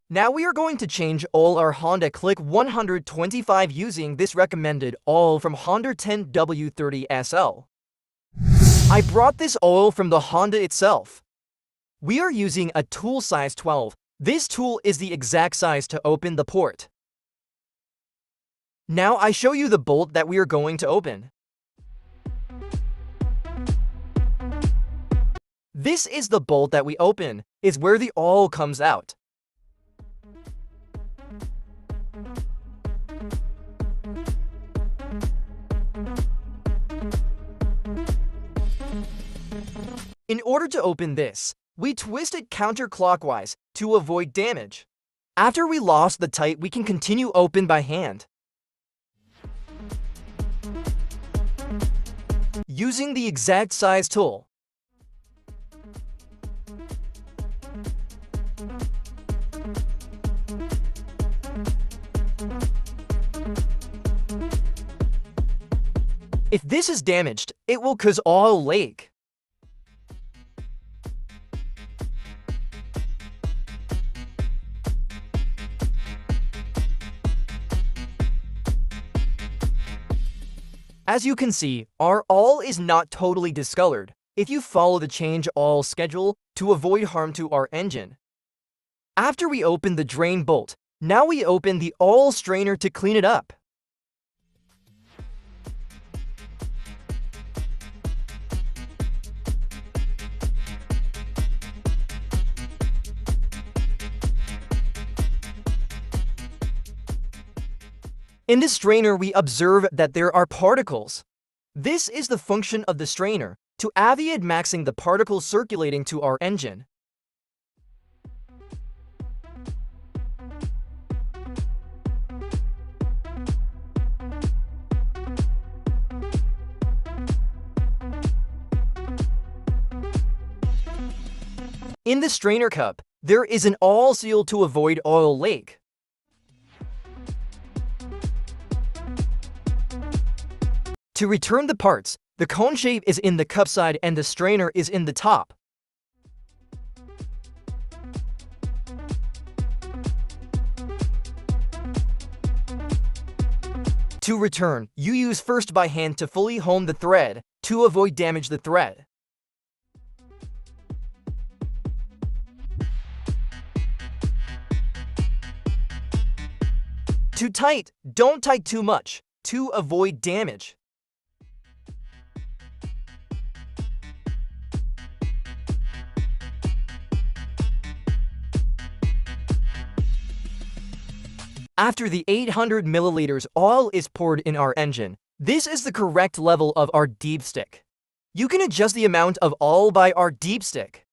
Now we are going to change all our Honda Click 125 using this recommended oil from Honda 10W30SL. I brought this oil from the Honda itself. We are using a tool size 12. This tool is the exact size to open the port. Now I show you the bolt that we are going to open. This is the bolt that we open, is where the oil comes out. In order to open this, we twist it counterclockwise to avoid damage. After we lost the tight, we can continue open by hand. Using the exact size tool. If this is damaged, it will cause oil leak. As you can see, our oil is not totally discolored if you follow the change oil schedule to avoid harm to our engine. After we open the drain bolt, now we open the oil strainer to clean it up. In the strainer, we observe that there are particles. This is the function of the strainer, to avoid maxing the particles circulating to our engine. In the strainer cup, there is an oil seal to avoid oil leak. To return the parts, the cone shape is in the cup side and the strainer is in the top. To return, you use first by hand to fully hone the thread to avoid damage the thread. To tight, don't tight too much to avoid damage. After the 800 milliliters oil is poured in our engine, this is the correct level of our deep stick. You can adjust the amount of oil by our deep stick.